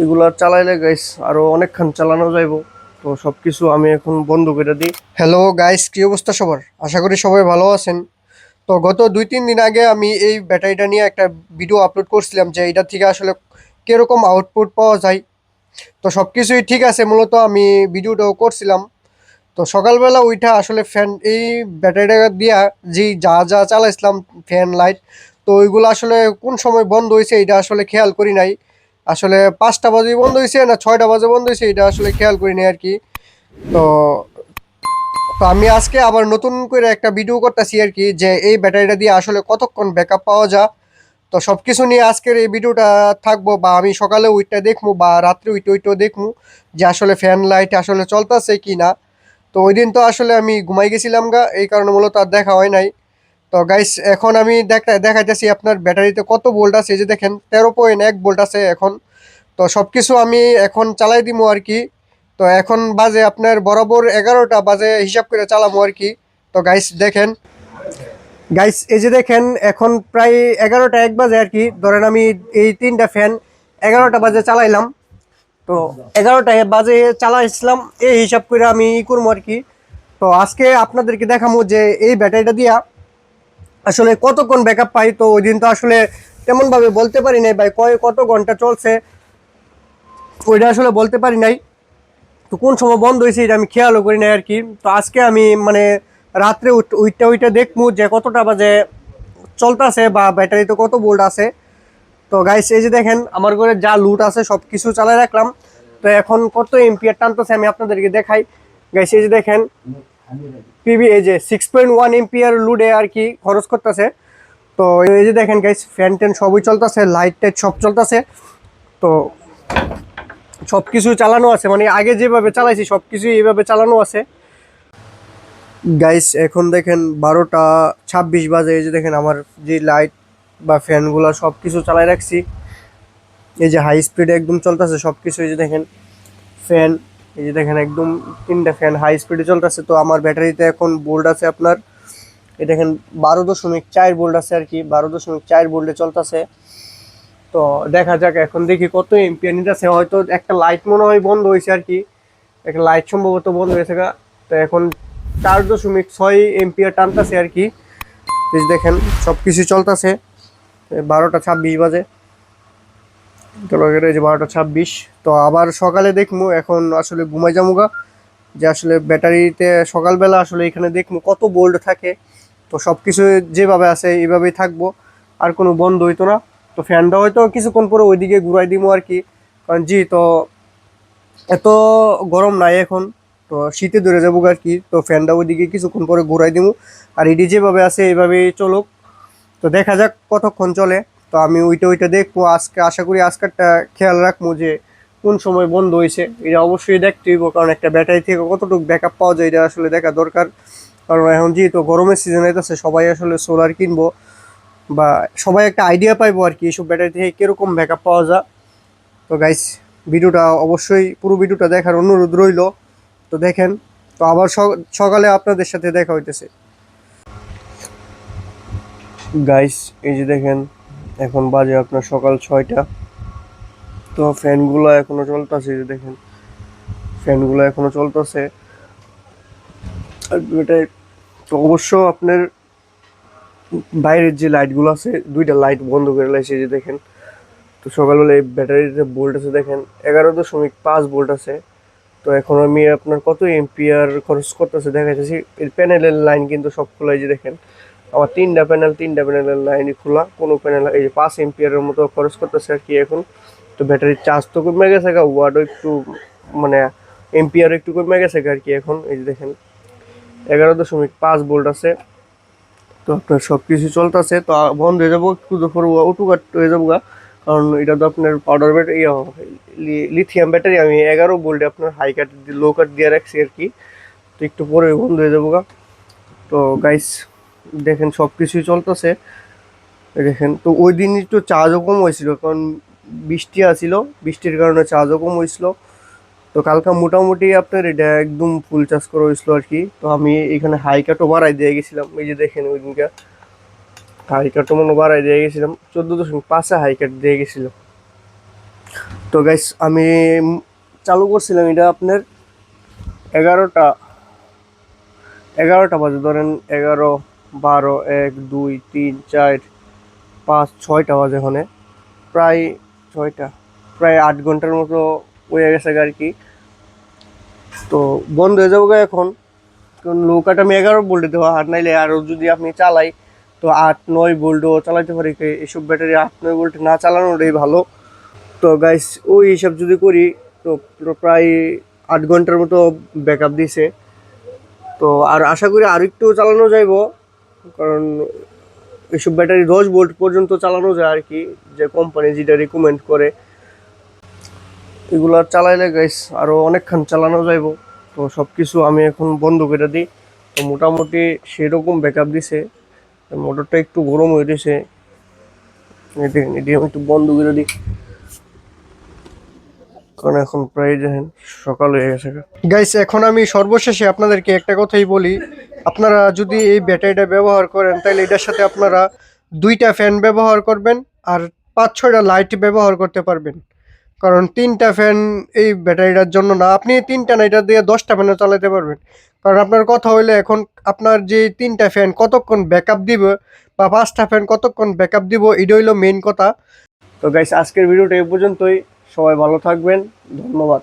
এগুলা চালাইলে গাইস আরো অনেকক্ষণ চালানো যাইবো। তো সবকিছু আমি এখন বন্ধ করে দিই। হ্যালো গাইস, কি অবস্থা সবার? আশা করি সবাই ভালো আছেন। তো গত 2-3 দিন আগে আমি এই ব্যাটারিটা নিয়ে একটা ভিডিও আপলোড করছিলাম যে এটা থেকে আসলে কিরকম আউটপুট পাওয়া যায়। তো সবকিছুই ঠিক আছে, মূলত আমি ভিডিওটাও করছিলাম। তো সকালবেলা ওইটা আসলে ফ্যান এই ব্যাটারিটা দিয়া যে যা যা চালাইছিলাম, ফ্যান লাইট, তো ওইগুলো আসলে কোন সময় বন্ধ হয়েছে এটা আসলে খেয়াল করি নাই। আসলে 5টা বাজে বন্ধ হয়েছে না 6টা বাজে বন্ধ হয়েছে এটা আসলে খেয়াল করি নাই আর কি। তো তো আমি আজকে আবার নতুন করে একটা ভিডিও করতেছি আর কি, যে এই ব্যাটারিটা দিয়ে আসলে কতক্ষণ ব্যাকআপ পাওয়া যায়। তো সবকিছু নিয়ে আজকের এই ভিডিওটা থাকবো, বা আমি সকালে উইটটা দেখবো বা রাত্রে উইটও দেখবো যে আসলে ফ্যান লাইট আসলে চলতেছে কি না। তো ওই দিন তো আসলে আমি ঘুমাই গেছিলাম গা, এই কারণে মূলত আর দেখা হয় নাই। তো গাইস এখন আমি দেখাইতেছি আপনার ব্যাটারিতে কত ভোল্ট আছে। এই যে দেখেন 13.1 ভোল্ট আছে এখন। তো সবকিছু আমি এখন চালাই দিমু আর কি। তো এখন বাজে আপনার বরাবর 11টা বাজে হিসাব করে চালামু আর কি। তো গাইস দেখেন, গাইস এই যে দেখেন এখন প্রায় 11টা 1 বাজে আর কি। ধরেন আমি এই 3টা ফ্যান 11টা বাজে চালাইলাম। তো 11টা বাজে চালাইছিলাম, এই হিসাব করে আমি করবো আর কি। তো আজকে আপনাদেরকে দেখাবো যে এই ব্যাটারিটা দিয়া আসলে কতক্ষণ ব্যাকআপ পাই। তো ওই দিন তো আসলে তেমন ভাবে বলতে পারি নাই ভাই, কত ঘন্টা চলছে ওইটা আসলে বলতে পারি নাই। তো কোন সময় বন্ধ হয়েছে এটা আমি খেয়ালও করি নাই আর কি। তো আজকে আমি মানে রাত্রে উইটটা দেখবো যে কতটা বাজে চলতেছে বা ব্যাটারিতে কত ভোল্ট আছে। তো গাইস এই যে দেখেন আমার ঘরে যা লুট আছে সব কিছু চালাই রাখলাম। তো এখন কত এম্পিয়ার টানতেছে আমি আপনাদেরকে দেখাই। গাইস এই যে দেখেন পিবি এই যে 6.1 এম্পিয়ার লুডে আর কি খরচ করতেছে। তো এই যে দেখেন গাইস ফ্যান ট্যান সবই চলতেছে, লাইট টাইট সব চলতেছে। তো সবকিছু চালানো আছে, মানে আগে যেভাবে চালাইছি সবকিছু এইভাবে চালানো আছে। গাইস এখন দেখেন 12টা 26 বাজে। এই যে দেখেন আমার যে লাইট বা ফ্যানগুলো সব কিছু চালাই রাখছি। এই যে হাই স্পিডে একদম চলতেছে সব কিছু। এই যে দেখেন ফ্যান, এই যে দেখেন একদম 3টা ফ্যান হাই স্পিডে চলতেছে। তো আমার ব্যাটারিতে এখন ভোল্ট আছে আপনার এই দেখেন 12.4 ভোল্ট আছে আর কি, 12.4 ভোল্টে চলতেছে। তো দেখা যাক এখন দেখি কত এম্পিয়ার নিতেছে। হয়তো একটা লাইট মনে হয় বন্ধ হয়েছে আর কি, একটা লাইট সম্ভবত বন্ধ হয়েছে গা। তো এখন 4.6 এম্পিয়ার টানতেছে আর কি। এই যে দেখেন সব কিছু চলতেছে। 12টা 26 বাজে, এই যে 12টা 26। তো আবার সকালে দেখবো, এখন আসলে ঘুমাই যাবো গা, যে আসলে ব্যাটারিতে সকালবেলা আসলে এখানে দেখবো কত ভোল্ট থাকে। তো সব কিছু যেভাবে আছে এইভাবেই থাকবো, আর কোনো বন্ধ হইতো না। তো ফ্যানটা হয়তো কিছুক্ষণ পরে ওইদিকে ঘুরাই দিব আর কি, কারণ জি তো এত গরম নাই এখন, তো শীতে ধরে যাবো আর কি। তো ফ্যানটা ওইদিকে কিছুক্ষণ পরে ঘুরাই দিব, আর এটি যেভাবে আছে এইভাবেই চলুক। তো দেখা যাক কতক্ষণ চলে। তো আমি ওইটা দেখবো আজকে, আশা করি আজকেরটা খেয়াল রাখবো যে কোন সময় বন্ধ হয়েছে। এটা অবশ্যই দেখতে হইব, কারণ একটা ব্যাটারি থেকে কতটুকু ব্যাকআপ পাওয়া যায় এটা আসলে দেখা দরকার। কারণ এখন যেহেতু গরমের সিজন আইতেছে সবাই আসলে সোলার কিনবো, বা সবাই একটা আইডিয়া পাইবো আর কি এইসব ব্যাটারি থেকে কিরকম ব্যাকআপ পাওয়া যায়। তো গাইস ভিডিওটা অবশ্যই পুরো ভিডিওটা দেখার অনুরোধ রইল। তো দেখেন, তো আবার সকালে আপনাদের সাথে দেখা হইতেছে। গাইস এই যে দেখেন এখন বাজে আপনার সকাল 6টা। তো ফ্যানগুলো এখনো চলতেছে, যে দেখেন ফ্যানগুলো এখনো চলতেছে। আর এটাই তো অবশ্য আপনার বাইরের যে লাইটগুলো আছে 2টা লাইট বন্ধ করে লাইছে। যে দেখেন তো সকালবেলা এই ব্যাটারিতে ভোল্ট আছে দেখেন 11.5 ভোল্ট আছে। তো এখন আমি আপনার কত এম্পিয়ার খরচ করতেছে দেখাইতেছি। এর প্যানেলের লাইন কিন্তু সব খোলা। এই যে দেখেন আমার 3টা প্যানেলের লাইনই খোলা, কোনো প্যানেল এই যে 5 এম্পিয়ারের মতো খরচ করতেছে আর কি এখন। তো ব্যাটারির চার্জ তো কমে গেছে গা, ওয়াটও একটু মানে এম্পিয়ার একটু কমে গেছে আর কি এখন। এই যে দেখেন 11.5 ভোল্ট আছে। তো আপনার সব কিছু চলতেছে। তো বন্ধ হয়ে যাবো একটু দুপুর অটো কাট হয়ে যাবো গা, কারণ এটা তো আপনার পাউডার ব্যাটারি লিথিয়াম ব্যাটারি। আমি 11 ভোল্টে আপনার হাই কাট লো কাট দিয়ে রাখছি আর কি। তো একটু পরে বন্ধ হয়ে যাবো গা। তো গাইস দেখেন সব কিছুই চলতেছে। দেখেন তো ওই দিন একটু চার্জও কম হয়েছিল, কারণ বৃষ্টি আসছিল, বৃষ্টির কারণে চার্জও কম হয়েছিল। তো কালকে মোটামুটি আপনার এটা একদম ফুল চার্জ করা হয়েছিল আর কি। তো আমি এখানে হাই কাটও বাড়াই দিয়ে গেছিলাম। এই যে দেখেন ওই দিনকে হাই কাটও মনে বাড়াই দিয়ে গেছিলাম, 14.5 হাই কাট দিয়ে গেছিলাম। তো গাইস আমি চালু করছিলাম এটা আপনার 11টা 11টা বাজে ধরেন, 11, 12, 1, 2, 3, 4, 5, 6টা বাজে ওখানে, প্রায় 6টা, প্রায় 8 ঘন্টার মতো হয়ে গেছে আর কি। তো বন্ধ হয়ে যাবো এখন, কারণ নৌকাটা আমি 11 ভোল্টে দেওয়া, আর নাইলে আরও যদি আপনি চালাই তো 8-9 ভোল্টও চালাতে পারি। এসব ব্যাটারি 8-9 ভোল্টে না চালানোটাই ভালো। তো গাইস ওই হিসাব যদি করি তো প্রায় 8 ঘন্টার মতো ব্যাকআপ দিছে। তো আর আশা করি আর একটু চালানো যাইব, কারণ এসব ব্যাটারি 10 ভোল্ট পর্যন্ত চালানো যায় আর কি, যে কোম্পানি যেটা রিকমেন্ড করে এগুলো চালাইলে গাইস আরও অনেকক্ষণ চালানো যাইব। তো সব কিছু আমি এখন বন্ধ করে দিই। তো মোটামুটি সেরকম ব্যাকআপ দিছে। মোটরটা একটু গরম হয়ে গেছে, এটি আমি একটু বন্ধ করে দিই, কারণ এখন প্রায় দেখেন সকাল হয়ে গেছে। গাইস এখন আমি সর্বশেষে আপনাদেরকে একটা কথাই বলি, আপনারা যদি এই ব্যাটারিটা ব্যবহার করেন তাহলে এটার সাথে আপনারা 2টা ফ্যান ব্যবহার করবেন আর 5-6টা লাইট ব্যবহার করতে পারবেন। কারণ 3টা ফ্যান এই ব্যাটারিটার জন্য না, আপনি 3টা না, এটা দিয়ে 10টা ফ্যানও চালাতে পারবেন। কারণ আপনার কথা হইলে এখন আপনার যে 3টা ফ্যান কতক্ষণ ব্যাকআপ দিবে বা 5টা ফ্যান কতক্ষণ ব্যাকআপ দিব, এটা হইলো মেইন কথা। তো গাইস আজকের ভিডিওটা এই পর্যন্তই, সবাই ভালো থাকবেন, ধন্যবাদ।